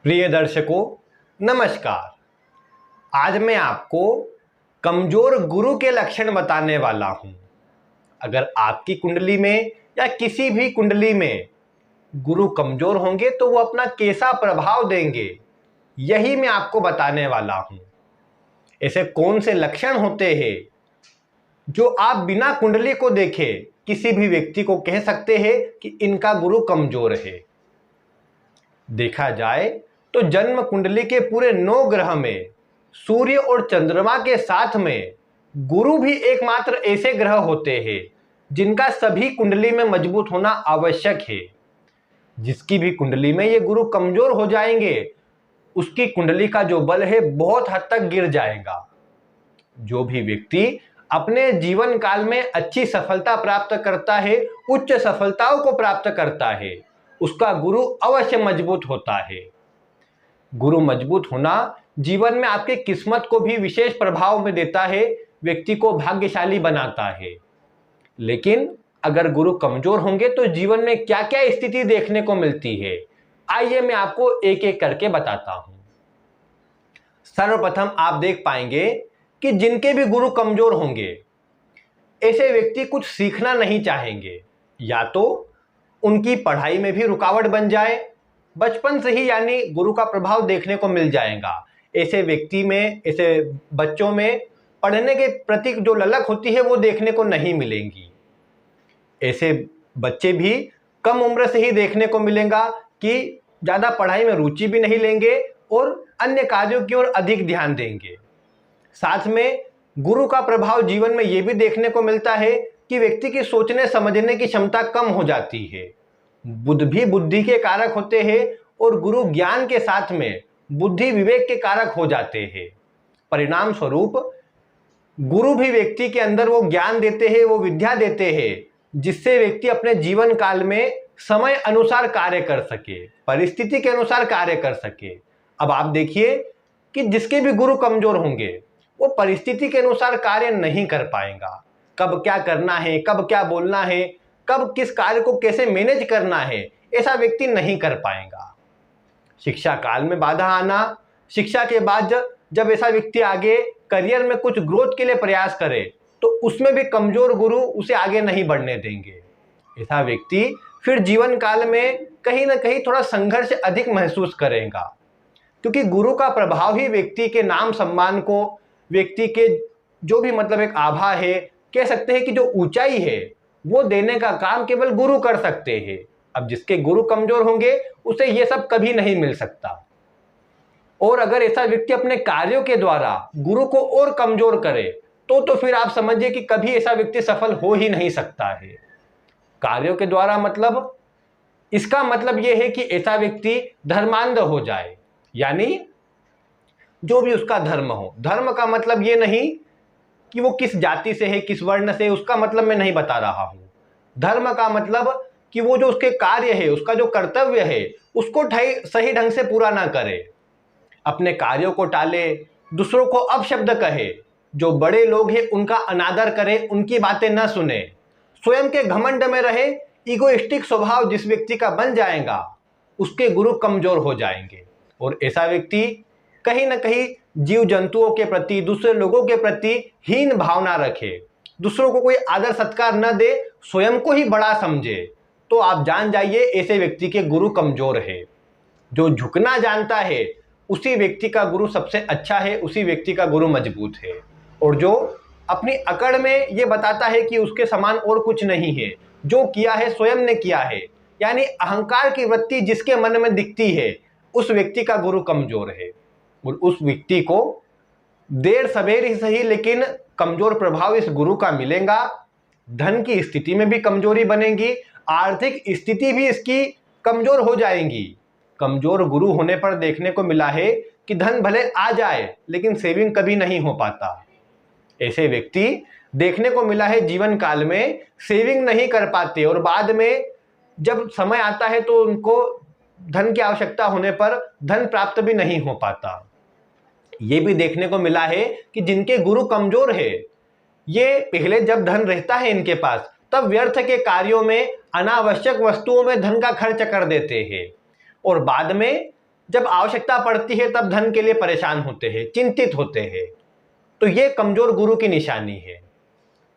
प्रिय दर्शकों, नमस्कार। आज मैं आपको कमजोर गुरु के लक्षण बताने वाला हूं। अगर आपकी कुंडली में या किसी भी कुंडली में गुरु कमजोर होंगे तो वो अपना कैसा प्रभाव देंगे, यही मैं आपको बताने वाला हूं। ऐसे कौन से लक्षण होते हैं जो आप बिना कुंडली को देखे किसी भी व्यक्ति को कह सकते हैं कि इनका गुरु कमजोर है। देखा जाए तो जन्म कुंडली के पूरे 9 ग्रह में सूर्य और चंद्रमा के साथ में गुरु भी एकमात्र ऐसे ग्रह होते हैं जिनका सभी कुंडली में मजबूत होना आवश्यक है। जिसकी भी कुंडली में ये गुरु कमजोर हो जाएंगे, उसकी कुंडली का जो बल है बहुत हद तक गिर जाएगा। जो भी व्यक्ति अपने जीवन काल में अच्छी सफलता प्राप्त करता है, उच्च सफलताओं को प्राप्त करता है, उसका गुरु अवश्य मजबूत होता है। गुरु मजबूत होना जीवन में आपकी किस्मत को भी विशेष प्रभाव में देता है, व्यक्ति को भाग्यशाली बनाता है। लेकिन अगर गुरु कमजोर होंगे तो जीवन में क्या क्या स्थिति देखने को मिलती है, आइए मैं आपको एक एक करके बताता हूं। सर्वप्रथम आप देख पाएंगे कि जिनके भी गुरु कमजोर होंगे, ऐसे व्यक्ति कुछ सीखना नहीं चाहेंगे, या तो उनकी पढ़ाई में भी रुकावट बन जाए, बचपन से ही यानी गुरु का प्रभाव देखने को मिल जाएगा। ऐसे व्यक्ति में, ऐसे बच्चों में पढ़ने के प्रति जो ललक होती है वो देखने को नहीं मिलेंगी। ऐसे बच्चे भी कम उम्र से ही देखने को मिलेगा कि ज़्यादा पढ़ाई में रुचि भी नहीं लेंगे और अन्य कार्यों की ओर अधिक ध्यान देंगे। साथ में गुरु का प्रभाव जीवन में ये भी देखने को मिलता है कि व्यक्ति की सोचने समझने की क्षमता कम हो जाती है। बुद्ध भी बुद्धि के कारक होते हैं और गुरु ज्ञान के साथ में बुद्धि विवेक के कारक हो जाते हैं। परिणाम स्वरूप गुरु भी व्यक्ति के अंदर वो ज्ञान देते हैं, वो विद्या देते हैं, जिससे व्यक्ति अपने जीवन काल में समय अनुसार कार्य कर सके, परिस्थिति के अनुसार कार्य कर सके। अब आप देखिए कि जिसके भी गुरु कमजोर होंगे वो परिस्थिति के अनुसार कार्य नहीं कर पाएगा। कब क्या करना है, कब क्या बोलना है, कब किस कार्य को कैसे मैनेज करना है, ऐसा व्यक्ति नहीं कर पाएगा। शिक्षा काल में बाधा आना, शिक्षा के बाद जब ऐसा व्यक्ति आगे करियर में कुछ ग्रोथ के लिए प्रयास करे तो उसमें भी कमजोर गुरु उसे आगे नहीं बढ़ने देंगे। ऐसा व्यक्ति फिर जीवन काल में कहीं ना कहीं थोड़ा संघर्ष अधिक महसूस करेगा, क्योंकि गुरु का प्रभाव ही व्यक्ति के नाम सम्मान को, व्यक्ति के जो भी एक आभा है, कह सकते हैं कि जो ऊंचाई है वो देने का काम केवल गुरु कर सकते हैं। अब जिसके गुरु कमजोर होंगे उसे ये सब कभी नहीं मिल सकता। और अगर ऐसा व्यक्ति अपने कार्यों के द्वारा गुरु को और कमजोर करे तो फिर आप समझिए कि कभी ऐसा व्यक्ति सफल हो ही नहीं सकता है। कार्यों के द्वारा इसका मतलब यह है कि ऐसा व्यक्ति धर्मांध हो जाए, यानी जो भी उसका धर्म हो। धर्म का मतलब ये नहीं कि वो किस जाति से है, किस वर्ण से, उसका मतलब मैं नहीं बता रहा हूं। धर्म का मतलब कि वो जो उसके कार्य है, उसका जो कर्तव्य है, उसको सही ढंग से पूरा ना करे, अपने कार्यों को टाले, दूसरों को अपशब्द कहे, जो बड़े लोग हैं उनका अनादर करे, उनकी बातें न सुने, स्वयं के घमंड में रहे। इगोइस्टिक स्वभाव जिस व्यक्ति का बन जाएगा उसके गुरु कमजोर हो जाएंगे। और ऐसा व्यक्ति कहीं ना कहीं जीव जंतुओं के प्रति, दूसरे लोगों के प्रति हीन भावना रखे, दूसरों को कोई आदर सत्कार न दे, स्वयं को ही बड़ा समझे, तो आप जान जाइए ऐसे व्यक्ति के गुरु कमजोर है। जो झुकना जानता है उसी व्यक्ति का गुरु सबसे अच्छा है, उसी व्यक्ति का गुरु मजबूत है। और जो अपनी अकड़ में ये बताता है कि उसके समान और कुछ नहीं है, जो किया है स्वयं ने किया है, यानी अहंकार की वृत्ति जिसके मन में दिखती है, उस व्यक्ति का गुरु कमजोर है। और उस व्यक्ति को देर सवेर ही सही लेकिन कमजोर प्रभाव इस गुरु का मिलेगा। धन की स्थिति में भी कमजोरी बनेगी, आर्थिक स्थिति भी इसकी कमजोर हो जाएगी। कमजोर गुरु होने पर देखने को मिला है कि धन भले आ जाए लेकिन सेविंग कभी नहीं हो पाता। ऐसे व्यक्ति देखने को मिला है जीवन काल में सेविंग नहीं कर पाते और बाद में जब समय आता है तो उनको धन की आवश्यकता होने पर धन प्राप्त भी नहीं हो पाता। ये भी देखने को मिला है कि जिनके गुरु कमजोर है, ये पहले जब धन रहता है इनके पास तब व्यर्थ के कार्यों में, अनावश्यक वस्तुओं में धन का खर्च कर देते हैं, और बाद में जब आवश्यकता पड़ती है तब धन के लिए परेशान होते हैं, चिंतित होते हैं। तो ये कमजोर गुरु की निशानी है।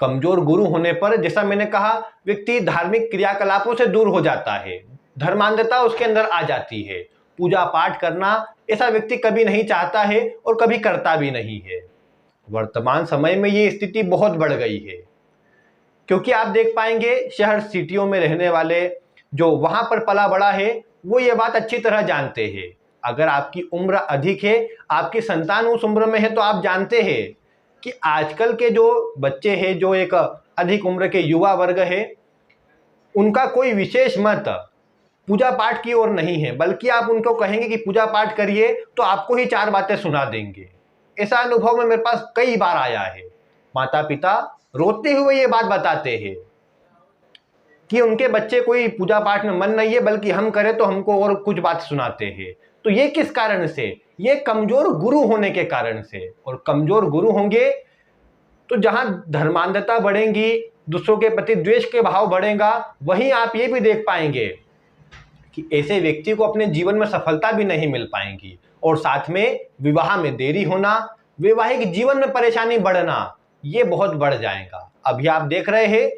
कमजोर गुरु होने पर, जैसा मैंने कहा, व्यक्ति धार्मिक क्रियाकलापों से दूर हो जाता है, धर्मांधता उसके अंदर आ जाती है। पूजा पाठ करना ऐसा व्यक्ति कभी नहीं चाहता है और कभी करता भी नहीं है। वर्तमान समय में ये स्थिति बहुत बढ़ गई है, क्योंकि आप देख पाएंगे शहर सिटियों में रहने वाले जो वहां पर पला बड़ा है वो ये बात अच्छी तरह जानते हैं। अगर आपकी उम्र अधिक है, आपकी संतान उस उम्र में है, तो आप जानते हैं कि आजकल के जो बच्चे हैं, जो एक अधिक उम्र के युवा वर्ग है, उनका कोई विशेष मत पूजा पाठ की ओर नहीं है, बल्कि आप उनको कहेंगे कि पूजा पाठ करिए तो आपको ही 4 बातें सुना देंगे। ऐसा अनुभव में मेरे पास कई बार आया है। माता पिता रोते हुए ये बात बताते हैं कि उनके बच्चे कोई पूजा पाठ में मन नहीं है, बल्कि हम करें तो हमको और कुछ बात सुनाते हैं। तो ये किस कारण से? ये कमजोर गुरु होने के कारण से। और कमजोर गुरु होंगे तो जहां धर्मांधता बढ़ेगी, दूसरों के प्रति द्वेष के भाव बढ़ेगा, वहीं आप ये भी देख पाएंगे कि ऐसे व्यक्ति को अपने जीवन में सफलता भी नहीं मिल पाएगी। और साथ में विवाह में देरी होना, वैवाहिक जीवन में परेशानी बढ़ना, ये बहुत बढ़ जाएगा। अभी आप देख रहे हैं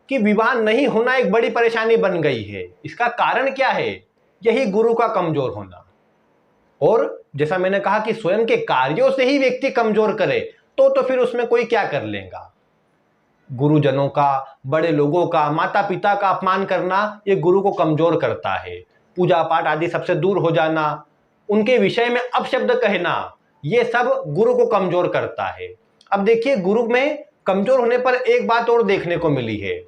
कि विवाह नहीं होना एक बड़ी परेशानी बन गई है। इसका कारण क्या है? यही गुरु का कमजोर होना। और जैसा मैंने कहा कि स्वयं के कार्यों से ही व्यक्ति कमजोर करे तो फिर उसमें कोई क्या कर लेगा। गुरुजनों का, बड़े लोगों का, माता पिता का अपमान करना ये गुरु को कमजोर करता है। पूजा पाठ आदि सबसे दूर हो जाना, उनके विषय में अपशब्द कहना, ये सब गुरु को कमजोर करता है। अब देखिए, गुरु में कमजोर होने पर एक बात और देखने को मिली है।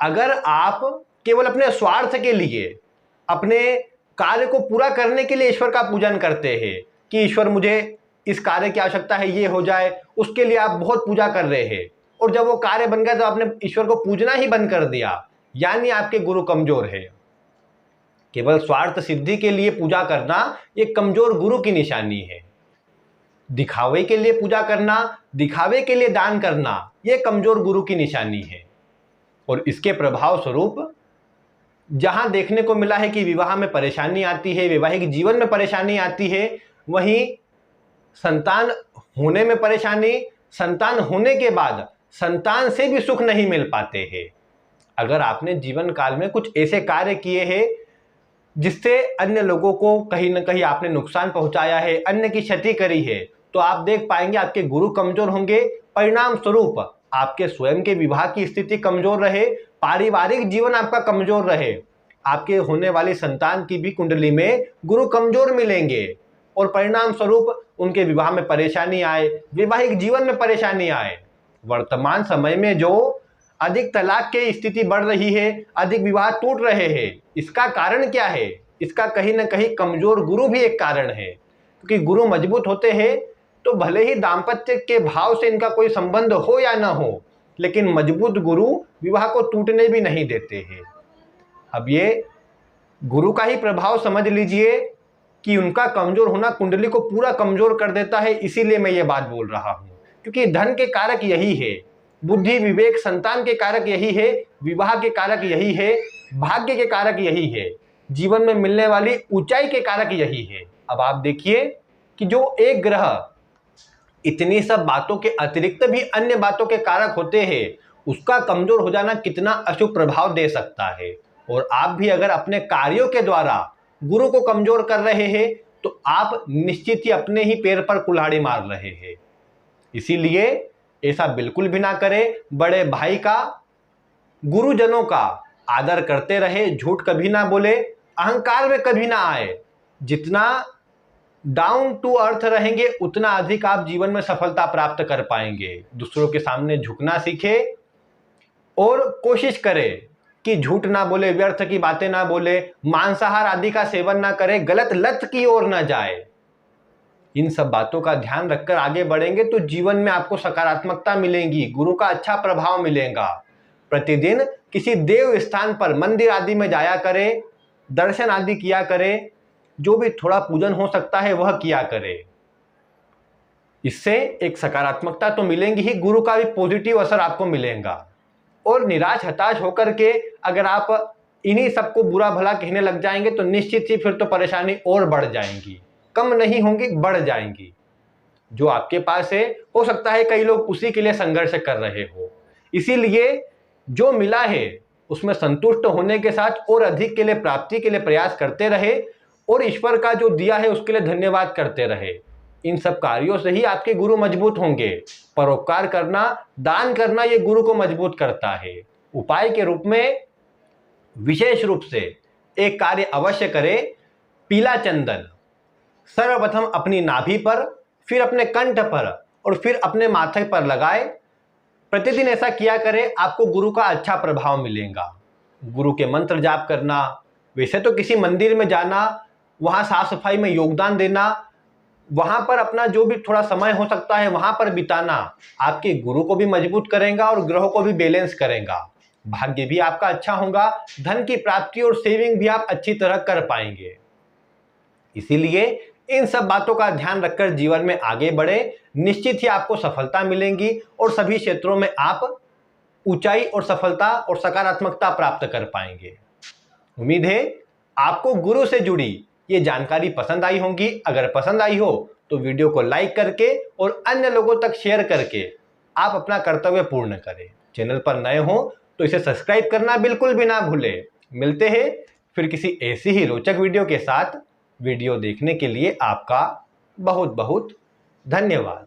अगर आप केवल अपने स्वार्थ के लिए, अपने कार्य को पूरा करने के लिए ईश्वर का पूजन करते हैं कि ईश्वर मुझे इस कार्य की आवश्यकता है, ये हो जाए, उसके लिए आप बहुत पूजा कर रहे हैं, और जब वो कार्य बन गया तो आपने ईश्वर को पूजना ही बंद कर दिया, यानी आपके गुरु कमजोर है। केवल स्वार्थ सिद्धि के लिए पूजा करना ये कमजोर गुरु की निशानी है। दिखावे के लिए पूजा करना, दिखावे के लिए दान करना, ये कमजोर गुरु की निशानी है। और इसके प्रभाव स्वरूप जहां देखने को मिला है कि विवाह में परेशानी आती है, वैवाहिक जीवन में परेशानी आती है, वहीं संतान होने में परेशानी, संतान होने के बाद संतान से भी सुख नहीं मिल पाते हैं। अगर आपने जीवन काल में कुछ ऐसे कार्य किए हैं जिससे अन्य लोगों को कहीं ना कहीं आपने नुकसान पहुंचाया है, अन्य की क्षति करी है, तो आप देख पाएंगे आपके गुरु कमजोर होंगे। परिणाम स्वरूप आपके स्वयं के विवाह की स्थिति कमजोर रहे, पारिवारिक जीवन आपका कमजोर रहे, आपके होने वाली संतान की भी कुंडली में गुरु कमजोर मिलेंगे, और परिणाम स्वरूप उनके विवाह में परेशानी आए, वैवाहिक जीवन में परेशानी आए। वर्तमान समय में जो अधिक तलाक की स्थिति बढ़ रही है, अधिक विवाह टूट रहे हैं, इसका कारण क्या है? इसका कहीं ना कहीं कमजोर गुरु भी एक कारण है। क्योंकि गुरु मजबूत होते हैं तो भले ही दाम्पत्य के भाव से इनका कोई संबंध हो या ना हो, लेकिन मजबूत गुरु विवाह को टूटने भी नहीं देते हैं। अब ये गुरु का ही प्रभाव समझ लीजिए कि उनका कमजोर होना कुंडली को पूरा कमजोर कर देता है। इसीलिए मैं ये बात बोल रहा हूँ, क्योंकि धन के कारक यही है, बुद्धि विवेक संतान के कारक यही है, विवाह के कारक यही है, भाग्य के कारक यही है, जीवन में मिलने वाली ऊंचाई के कारक यही है। अब आप देखिए कि जो एक ग्रह इतनी सब बातों के अतिरिक्त भी अन्य बातों के कारक होते हैं, उसका कमजोर हो जाना कितना अशुभ प्रभाव दे सकता है। और आप भी अगर अपने कार्यों के द्वारा गुरु को कमजोर कर रहे हैं तो आप निश्चित ही अपने ही पैर पर कुल्हाड़ी मार रहे हैं। इसीलिए ऐसा बिल्कुल भी ना करें। बड़े भाई का, गुरुजनों का आदर करते रहे, झूठ कभी ना बोले, अहंकार में कभी ना आए। जितना डाउन टू अर्थ रहेंगे उतना अधिक आप जीवन में सफलता प्राप्त कर पाएंगे। दूसरों के सामने झुकना सीखे और कोशिश करें कि झूठ ना बोले, व्यर्थ की बातें ना बोले, मांसाहार आदि का सेवन ना करे, गलत लत की ओर ना जाए। इन सब बातों का ध्यान रखकर आगे बढ़ेंगे तो जीवन में आपको सकारात्मकता मिलेगी, गुरु का अच्छा प्रभाव मिलेगा। प्रतिदिन किसी देव स्थान पर, मंदिर आदि में जाया करें, दर्शन आदि किया करें, जो भी थोड़ा पूजन हो सकता है वह किया करें। इससे एक सकारात्मकता तो मिलेंगी ही, गुरु का भी पॉजिटिव असर आपको मिलेगा। और निराश हताश होकर के अगर आप इन्हीं सबको बुरा भला कहने लग जाएंगे तो निश्चित ही फिर तो परेशानी और बढ़ जाएंगी, कम नहीं होंगी, बढ़ जाएंगी। जो आपके पास है हो सकता है कई लोग उसी के लिए संघर्ष कर रहे हो। इसीलिए जो मिला है उसमें संतुष्ट होने के साथ और अधिक के लिए प्राप्ति के लिए प्रयास करते रहे और ईश्वर का जो दिया है उसके लिए धन्यवाद करते रहे। इन सब कार्यों से ही आपके गुरु मजबूत होंगे। परोपकार करना, दान करना ये गुरु को मजबूत करता है। उपाय के रूप में विशेष रूप से एक कार्य अवश्य करें। पीला चंदन सर्वप्रथम अपनी नाभि पर, फिर अपने कंठ पर और फिर अपने माथे पर लगाए। प्रतिदिन ऐसा किया करें, आपको गुरु का अच्छा प्रभाव मिलेगा। गुरु के मंत्र जाप करना, वैसे तो किसी मंदिर में जाना, वहां साफ सफाई में योगदान देना, वहां पर अपना जो भी थोड़ा समय हो सकता है वहां पर बिताना आपके गुरु को भी मजबूत करेगा और ग्रहों को भी बैलेंस करेगा। भाग्य भी आपका अच्छा होगा, धन की प्राप्ति और सेविंग भी आप अच्छी तरह कर पाएंगे। इसीलिए इन सब बातों का ध्यान रखकर जीवन में आगे बढ़े, निश्चित ही आपको सफलता मिलेगी और सभी क्षेत्रों में आप ऊंचाई और सफलता और सकारात्मकता प्राप्त कर पाएंगे। उम्मीद है आपको गुरु से जुड़ी ये जानकारी पसंद आई होगी। अगर पसंद आई हो तो वीडियो को लाइक करके और अन्य लोगों तक शेयर करके आप अपना कर्तव्य पूर्ण करें। चैनल पर नए हो तो इसे सब्सक्राइब करना बिल्कुल भी ना भूलें। मिलते हैं फिर किसी ऐसी ही रोचक वीडियो के साथ। वीडियो देखने के लिए आपका बहुत बहुत धन्यवाद।